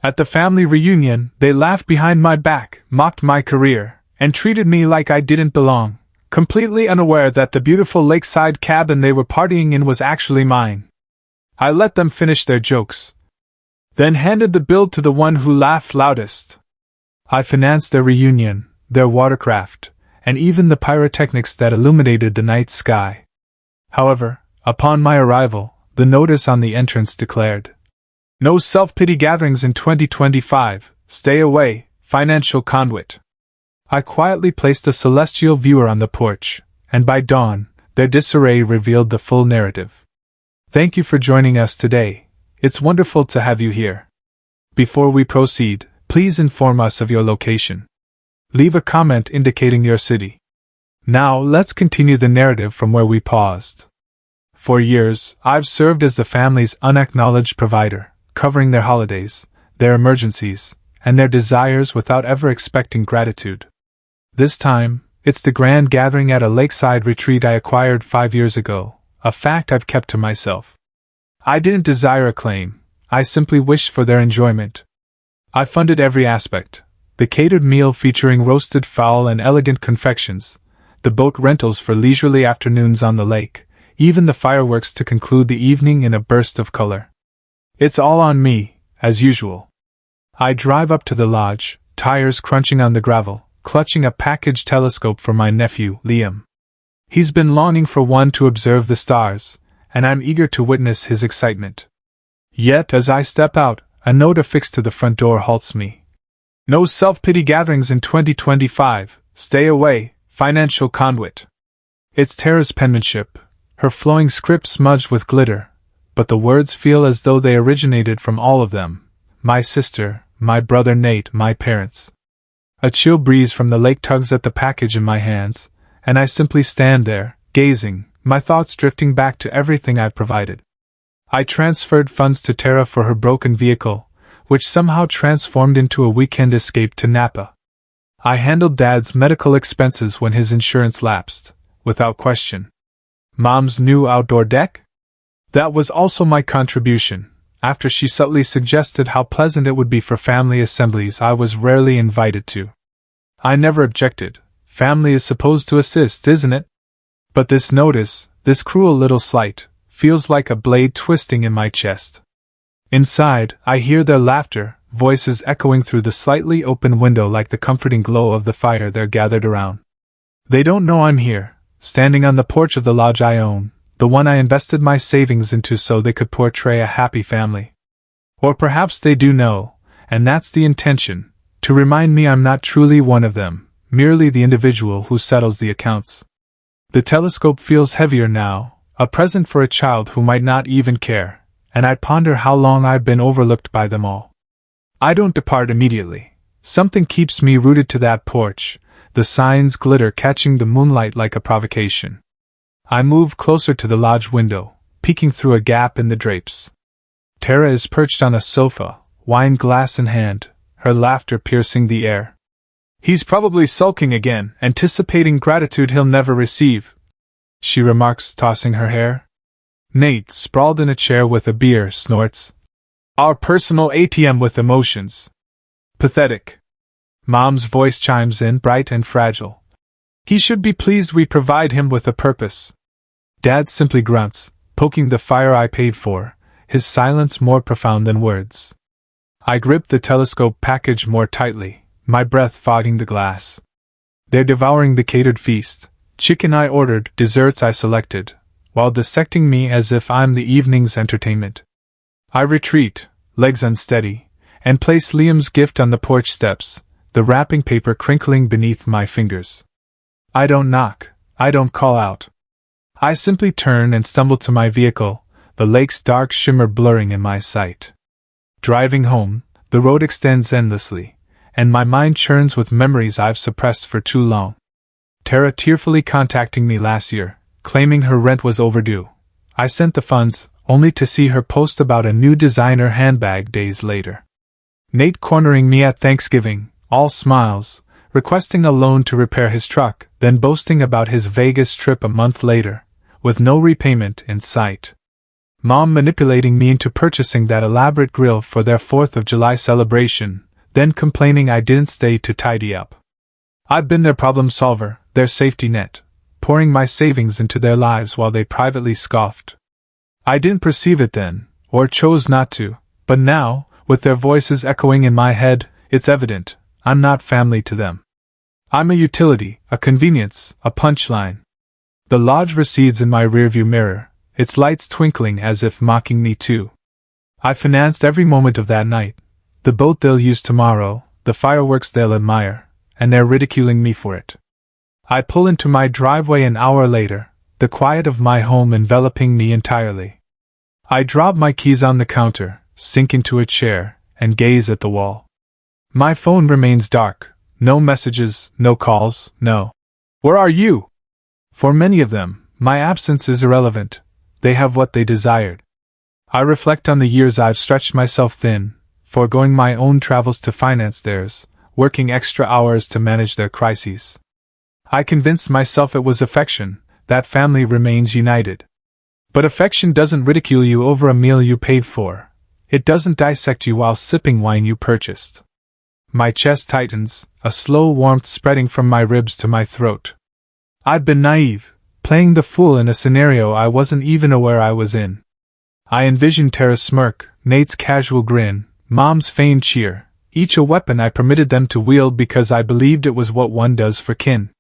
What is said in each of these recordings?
At the family reunion, they laughed behind my back, mocked my career, and treated me like I didn't belong, completely unaware that the beautiful lakeside cabin they were partying in was actually mine. I let them finish their jokes, then handed the bill to the one who laughed loudest. I financed their reunion, their watercraft, and even the pyrotechnics that illuminated the night sky. However, upon my arrival, the notice on the entrance declared, "No self-pity gatherings in 2025, stay away, financial conduit." I quietly placed a celestial viewer on the porch, and by dawn, their disarray revealed the full narrative. Thank you for joining us today. It's wonderful to have you here. Before we proceed, please inform us of your location. Leave a comment indicating your city. Now, let's continue the narrative from where we paused. For years, I've served as the family's unacknowledged provider, covering their holidays, their emergencies, and their desires without ever expecting gratitude. This time, it's the grand gathering at a lakeside retreat I acquired 5 years ago, a fact I've kept to myself. I didn't desire acclaim, I simply wished for their enjoyment. I funded every aspect: the catered meal featuring roasted fowl and elegant confections, the boat rentals for leisurely afternoons on the lake, even the fireworks to conclude the evening in a burst of color. It's all on me, as usual. I drive up to the lodge, tires crunching on the gravel, clutching a packaged telescope for my nephew, Liam. He's been longing for one to observe the stars, and I'm eager to witness his excitement. Yet as I step out, a note affixed to the front door halts me. "No self-pity gatherings in 2025, stay away, financial conduit." It's Tara's penmanship, her flowing script smudged with glitter, but the words feel as though they originated from all of them: my sister, my brother Nate, my parents. A chill breeze from the lake tugs at the package in my hands, and I simply stand there, gazing, my thoughts drifting back to everything I've provided. I transferred funds to Tara for her broken vehicle, which somehow transformed into a weekend escape to Napa. I handled Dad's medical expenses when his insurance lapsed, without question. Mom's new outdoor deck? That was also my contribution, after she subtly suggested how pleasant it would be for family assemblies I was rarely invited to. I never objected. Family is supposed to assist, isn't it? But this notice, this cruel little slight, feels like a blade twisting in my chest. Inside, I hear their laughter, voices echoing through the slightly open window like the comforting glow of the fire they're gathered around. They don't know I'm here, standing on the porch of the lodge I own, the one I invested my savings into so they could portray a happy family. Or perhaps they do know, and that's the intention, to remind me I'm not truly one of them, merely the individual who settles the accounts. The telescope feels heavier now, a present for a child who might not even care, and I ponder how long I've been overlooked by them all. I don't depart immediately. Something keeps me rooted to that porch, the signs glitter catching the moonlight like a provocation. I move closer to the lodge window, peeking through a gap in the drapes. Tara is perched on a sofa, wine glass in hand, her laughter piercing the air. "He's probably sulking again, anticipating gratitude he'll never receive," she remarks, tossing her hair. Nate, sprawled in a chair with a beer, snorts. "Our personal ATM with emotions. Pathetic." Mom's voice chimes in, bright and fragile. "He should be pleased we provide him with a purpose." Dad simply grunts, poking the fire I paid for, his silence more profound than words. I grip the telescope package more tightly, my breath fogging the glass. They're devouring the catered feast, chicken I ordered, desserts I selected, while dissecting me as if I'm the evening's entertainment. I retreat, legs unsteady, and place Liam's gift on the porch steps, the wrapping paper crinkling beneath my fingers. I don't knock, I don't call out. I simply turn and stumble to my vehicle, the lake's dark shimmer blurring in my sight. Driving home, the road extends endlessly, and my mind churns with memories I've suppressed for too long. Tara tearfully contacting me last year, claiming her rent was overdue. I sent the funds, only to see her post about a new designer handbag days later. Nate cornering me at Thanksgiving, all smiles, requesting a loan to repair his truck, then boasting about his Vegas trip a month later, with no repayment in sight. Mom manipulating me into purchasing that elaborate grill for their 4th of July celebration, then complaining I didn't stay to tidy up. I've been their problem solver, their safety net, pouring my savings into their lives while they privately scoffed. I didn't perceive it then, or chose not to, but now, with their voices echoing in my head, it's evident, I'm not family to them. I'm a utility, a convenience, a punchline. The lodge recedes in my rearview mirror, its lights twinkling as if mocking me too. I financed every moment of that night, the boat they'll use tomorrow, the fireworks they'll admire, and they're ridiculing me for it. I pull into my driveway an hour later, the quiet of my home enveloping me entirely. I drop my keys on the counter, sink into a chair, and gaze at the wall. My phone remains dark, no messages, no calls, no. Where are you? For many of them, my absence is irrelevant. They have what they desired. I reflect on the years I've stretched myself thin, foregoing my own travels to finance theirs, working extra hours to manage their crises. I convinced myself it was affection, that family remains united. But affection doesn't ridicule you over a meal you paid for. It doesn't dissect you while sipping wine you purchased. My chest tightens, a slow warmth spreading from my ribs to my throat. I'd been naive, playing the fool in a scenario I wasn't even aware I was in. I envisioned Tara's smirk, Nate's casual grin, Mom's feigned cheer, each a weapon I permitted them to wield because I believed it was what one does for kin.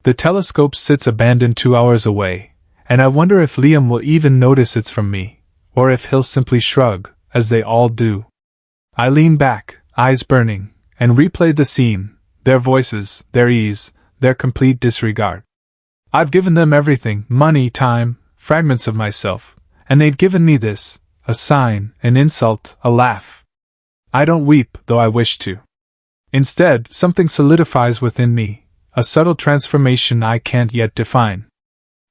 The telescope sits abandoned 2 hours away, and I wonder if Liam will even notice it's from me, or if he'll simply shrug, as they all do. I lean back, eyes burning, and replay the scene, their voices, their ease, their complete disregard. I've given them everything, money, time, fragments of myself, and they've given me this, a sign, an insult, a laugh. I don't weep, though I wish to. Instead, something solidifies within me, a subtle transformation I can't yet define.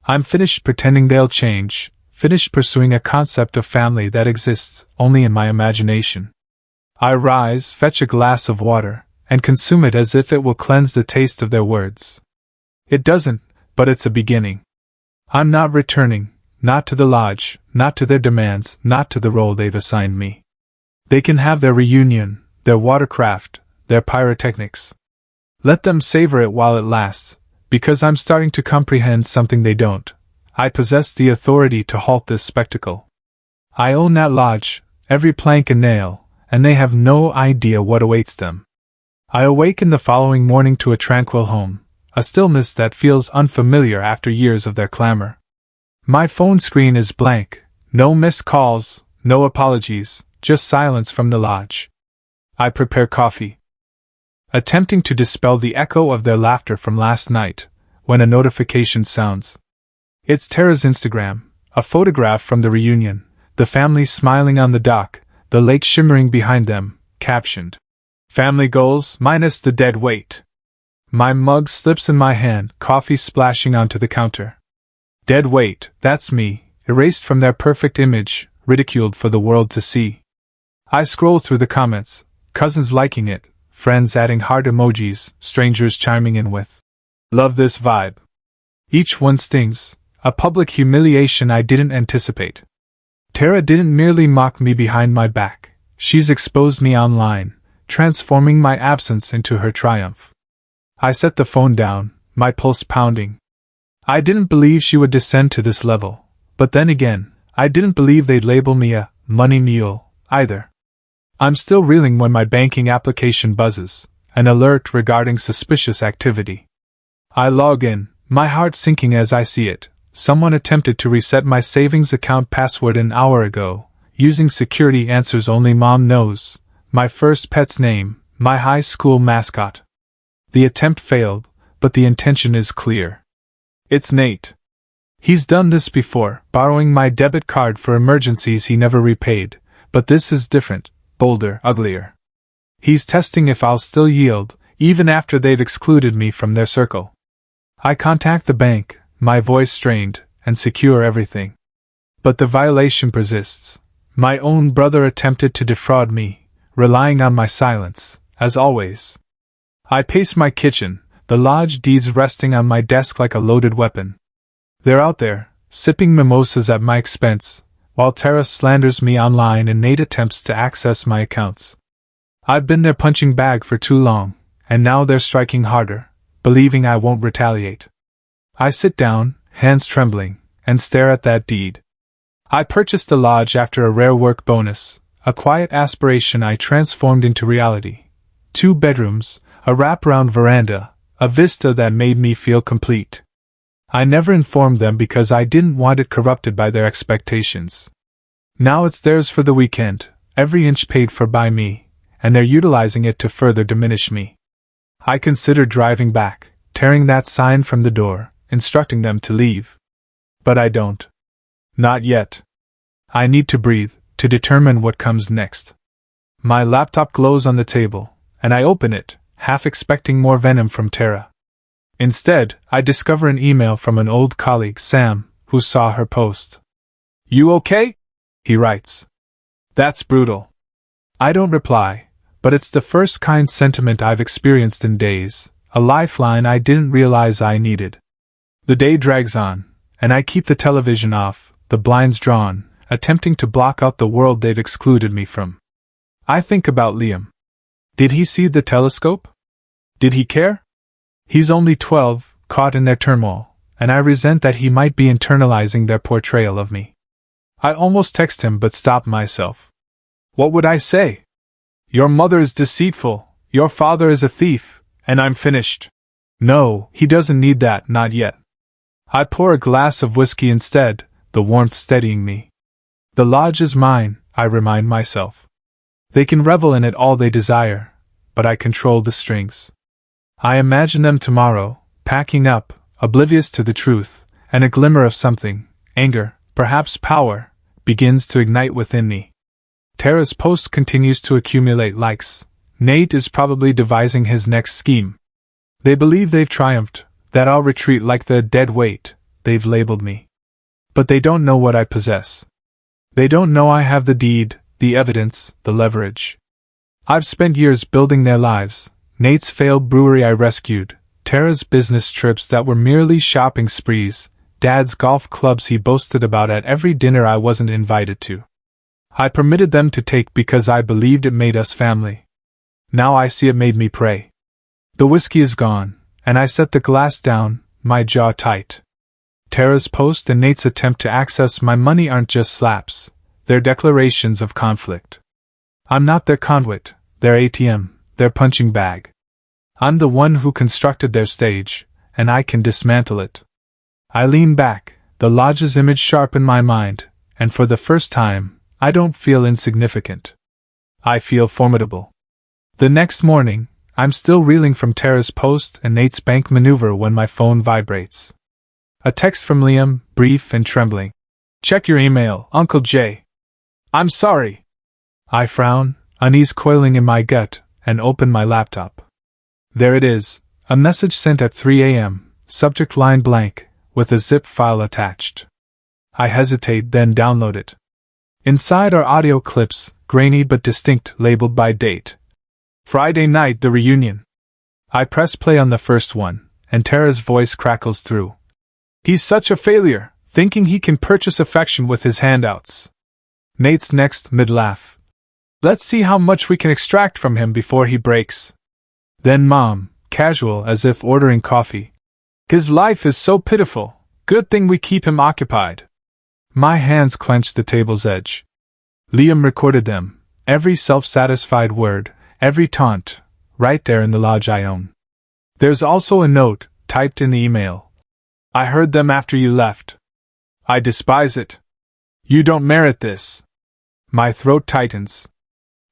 I'm finished pretending they'll change, finished pursuing a concept of family that exists only in my imagination. I rise, fetch a glass of water, and consume it as if it will cleanse the taste of their words. It doesn't, but it's a beginning. I'm not returning, not to the lodge, not to their demands, not to the role they've assigned me. They can have their reunion, their watercraft, their pyrotechnics. Let them savor it while it lasts, because I'm starting to comprehend something they don't. I possess the authority to halt this spectacle. I own that lodge, every plank and nail, and they have no idea what awaits them. I awaken the following morning to a tranquil home, a stillness that feels unfamiliar after years of their clamor. My phone screen is blank, no missed calls, no apologies, just silence from the lodge. I prepare coffee, attempting to dispel the echo of their laughter from last night, when a notification sounds. It's Tara's Instagram, a photograph from the reunion, the family smiling on the dock, the lake shimmering behind them, captioned, "Family goals minus the dead weight." My mug slips in my hand, coffee splashing onto the counter. Dead weight, that's me, erased from their perfect image, ridiculed for the world to see. I scroll through the comments, cousins liking it, friends adding heart emojis, strangers chiming in with, "Love this vibe." Each one stings, a public humiliation I didn't anticipate. Tara didn't merely mock me behind my back, she's exposed me online, transforming my absence into her triumph. I set the phone down, my pulse pounding. I didn't believe she would descend to this level, but then again, I didn't believe they'd label me a money mule, either. I'm still reeling when my banking application buzzes, an alert regarding suspicious activity. I log in, my heart sinking as I see it. Someone attempted to reset my savings account password an hour ago, using security answers only Mom knows, my first pet's name, my high school mascot. The attempt failed, but the intention is clear. It's Nate. He's done this before, borrowing my debit card for emergencies he never repaid, but this is different, bolder, uglier. He's testing if I'll still yield, even after they've excluded me from their circle. I contact the bank, my voice strained, and secure everything. But the violation persists. My own brother attempted to defraud me, relying on my silence, as always. I pace my kitchen, the lodge deeds resting on my desk like a loaded weapon. They're out there, sipping mimosas at my expense, while Tara slanders me online and Nate attempts to access my accounts. I've been their punching bag for too long, and now they're striking harder, believing I won't retaliate. I sit down, hands trembling, and stare at that deed. I purchased the lodge after a rare work bonus, a quiet aspiration I transformed into reality. 2 bedrooms, a wraparound veranda, a vista that made me feel complete. I never informed them because I didn't want it corrupted by their expectations. Now it's theirs for the weekend, every inch paid for by me, and they're utilizing it to further diminish me. I considered driving back, tearing that sign from the door, instructing them to leave. But I don't. Not yet. I need to breathe, to determine what comes next. My laptop glows on the table, and I open it, half expecting more venom from Tara. Instead, I discover an email from an old colleague, Sam, who saw her post. "You okay?" he writes. "That's brutal." I don't reply, but it's the first kind sentiment I've experienced in days, a lifeline I didn't realize I needed. The day drags on, and I keep the television off, the blinds drawn, attempting to block out the world they've excluded me from. I think about Liam. Did he see the telescope? Did he care? He's only 12, caught in their turmoil, and I resent that he might be internalizing their portrayal of me. I almost text him but stop myself. What would I say? Your mother is deceitful, your father is a thief, and I'm finished. No, he doesn't need that, not yet. I pour a glass of whiskey instead, the warmth steadying me. The lodge is mine, I remind myself. They can revel in it all they desire, but I control the strings. I imagine them tomorrow, packing up, oblivious to the truth, and a glimmer of something, anger, perhaps power, begins to ignite within me. Tara's post continues to accumulate likes. Nate is probably devising his next scheme. They believe they've triumphed, that I'll retreat like the dead weight they've labeled me. But they don't know what I possess. They don't know I have the deed, the evidence, the leverage. I've spent years building their lives. Nate's failed brewery I rescued, Tara's business trips that were merely shopping sprees, Dad's golf clubs he boasted about at every dinner I wasn't invited to. I permitted them to take because I believed it made us family. Now I see it made me pray. The whiskey is gone, and I set the glass down, my jaw tight. Tara's post and Nate's attempt to access my money aren't just slaps, they're declarations of conflict. I'm not their conduit, their ATM, their punching bag. I'm the one who constructed their stage, and I can dismantle it. I lean back, the lodge's image sharp in my mind, and for the first time, I don't feel insignificant. I feel formidable. The next morning, I'm still reeling from Tara's post and Nate's bank maneuver when my phone vibrates. A text from Liam, brief and trembling. "Check your email, Uncle Jay." "I'm sorry." I frown, unease coiling in my gut, and open my laptop. There it is, a message sent at 3 a.m., subject line blank, with a zip file attached. I hesitate, then download it. Inside are audio clips, grainy but distinct, labeled by date. Friday night, the reunion. I press play on the first one, and Tara's voice crackles through. "He's such a failure, thinking he can purchase affection with his handouts." Nate's next, mid-laugh. "Let's see how much we can extract from him before he breaks." Then Mom, casual as if ordering coffee. "His life is so pitiful, good thing we keep him occupied." My hands clenched the table's edge. Liam recorded them, every self-satisfied word, every taunt, right there in the lodge I own. There's also a note, typed in the email. "I heard them after you left. I despise it. You don't merit this." My throat tightens.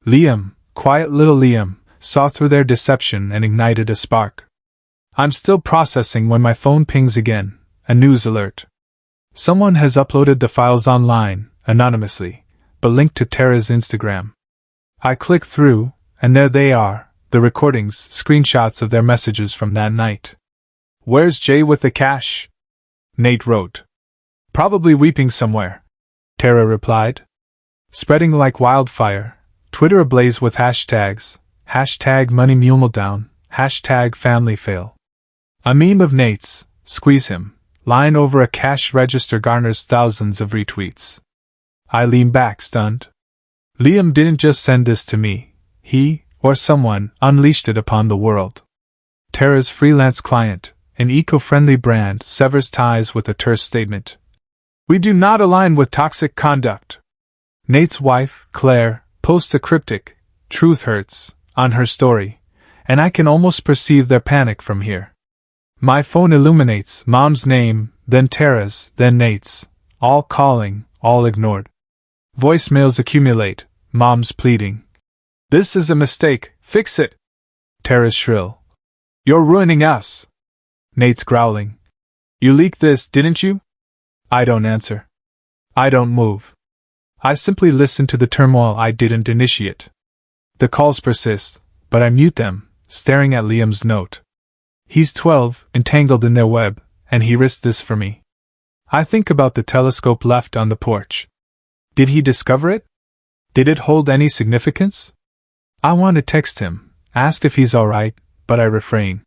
Liam, quiet little Liam, saw through their deception and ignited a spark. I'm still processing when my phone pings again, a news alert. Someone has uploaded the files online, anonymously, but linked to Tara's Instagram. I click through, and there they are, the recordings, screenshots of their messages from that night. "Where's Jay with the cash?" Nate wrote. "Probably weeping somewhere," Tara replied. Spreading like wildfire, Twitter ablaze with hashtags, hashtag money muledown, hashtag family fail. A meme of Nate's, squeeze him, line over a cash register garners thousands of retweets. I leaned back, stunned. Liam didn't just send this to me. He, or someone, unleashed it upon the world. Tara's freelance client, an eco-friendly brand, severs ties with a terse statement. We do not align with toxic conduct. Nate's wife, Claire, posts a cryptic, "Truth hurts," on her story, and I can almost perceive their panic from here. My phone illuminates Mom's name, then Tara's, then Nate's, all calling, all ignored. Voicemails accumulate, Mom's pleading. "This is a mistake, fix it." Tara's shrill. "You're ruining us." Nate's growling. "You leaked this, didn't you?" I don't answer. I don't move. I simply listen to the turmoil I didn't initiate. The calls persist, but I mute them, staring at Liam's note. He's 12, entangled in their web, and he risked this for me. I think about the telescope left on the porch. Did he discover it? Did it hold any significance? I want to text him, ask if he's alright, but I refrain.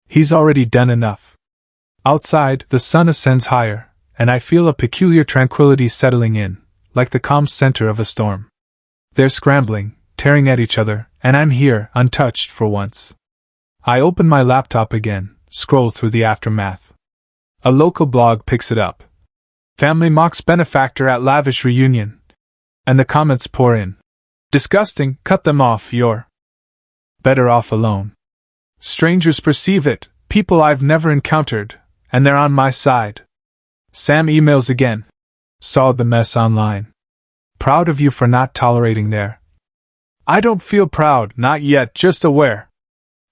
He's already done enough. Outside, the sun ascends higher, and I feel a peculiar tranquility settling in, like the calm center of a storm. They're scrambling, tearing at each other, and I'm here, untouched for once. I open my laptop again, scroll through the aftermath. A local blog picks it up. Family mocks benefactor at lavish reunion. And the comments pour in. Disgusting, cut them off, you're better off alone. Strangers perceive it, people I've never encountered, and they're on my side. Sam emails again. Saw the mess online. Proud of you for not tolerating there. I don't feel proud, not yet, just aware.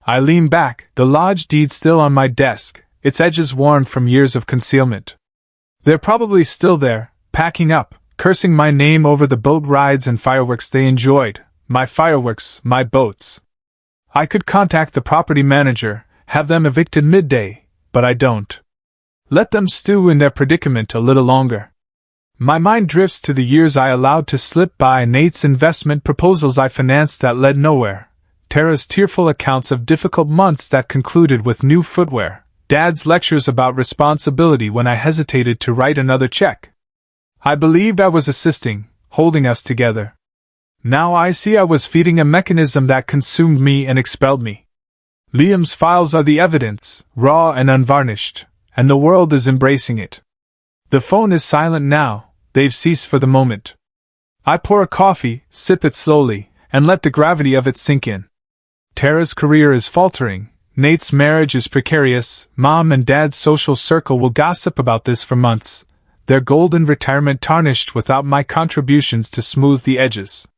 I lean back, the lodge deed still on my desk, its edges worn from years of concealment. They're probably still there, packing up, cursing my name over the boat rides and fireworks they enjoyed, my fireworks, my boats. I could contact the property manager, have them evicted midday, but I don't. Let them stew in their predicament a little longer. My mind drifts to the years I allowed to slip by, Nate's investment proposals I financed that led nowhere, Tara's tearful accounts of difficult months that concluded with new footwear, Dad's lectures about responsibility when I hesitated to write another check. I believed I was assisting, holding us together. Now I see I was feeding a mechanism that consumed me and expelled me. Liam's files are the evidence, raw and unvarnished, and the world is embracing it. The phone is silent now. They've ceased for the moment. I pour a coffee, sip it slowly, and let the gravity of it sink in. Tara's career is faltering, Nate's marriage is precarious, Mom and Dad's social circle will gossip about this for months, their golden retirement tarnished without my contributions to smooth the edges.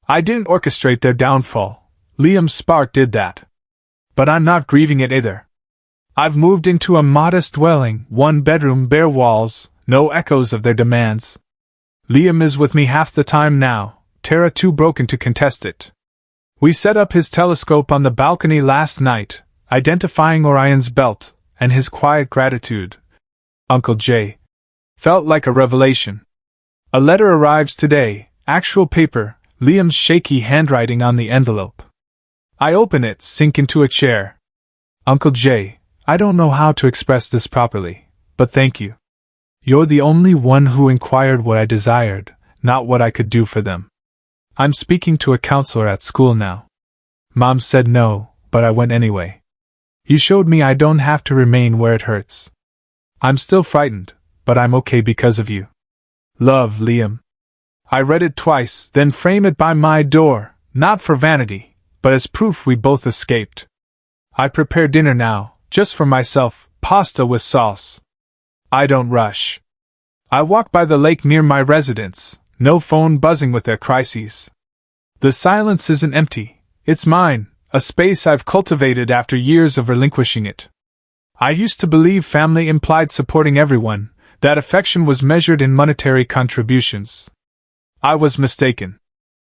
I didn't orchestrate their downfall, Liam's spark did that. But I'm not grieving it either. I've moved into a modest dwelling, 1 bedroom, bare walls, no echoes of their demands. Liam is with me half the time now, Tara too broken to contest it. We set up his telescope on the balcony last night, identifying Orion's belt, and his quiet gratitude. Uncle J. Felt like a revelation. A letter arrives today, actual paper, Liam's shaky handwriting on the envelope. I open it, sink into a chair. Uncle J, I don't know how to express this properly, but thank you. You're the only one who inquired what I desired, not what I could do for them. I'm speaking to a counselor at school now. Mom said no, but I went anyway. You showed me I don't have to remain where it hurts. I'm still frightened, but I'm okay because of you. Love, Liam. I read it twice, then frame it by my door, not for vanity, but as proof we both escaped. I prepare dinner now, just for myself, pasta with sauce. I don't rush. I walk by the lake near my residence, no phone buzzing with their crises. The silence isn't empty, it's mine, a space I've cultivated after years of relinquishing it. I used to believe family implied supporting everyone, that affection was measured in monetary contributions. I was mistaken.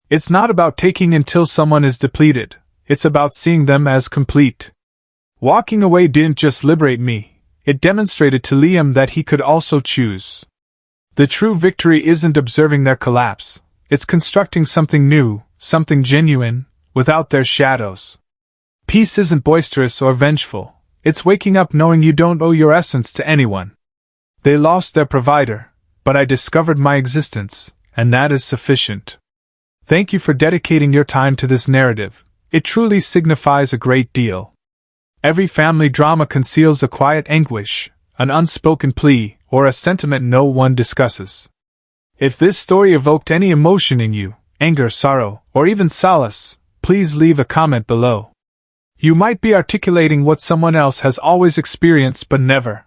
It's not about taking until someone is depleted, it's about seeing them as complete. Walking away didn't just liberate me. It demonstrated to Liam that he could also choose. The true victory isn't observing their collapse, it's constructing something new, something genuine, without their shadows. Peace isn't boisterous or vengeful, it's waking up knowing you don't owe your essence to anyone. They lost their provider, but I discovered my existence, and that is sufficient. Thank you for dedicating your time to this narrative. It truly signifies a great deal. Every family drama conceals a quiet anguish, an unspoken plea, or a sentiment no one discusses. If this story evoked any emotion in you, anger, sorrow, or even solace, please leave a comment below. You might be articulating what someone else has always experienced but never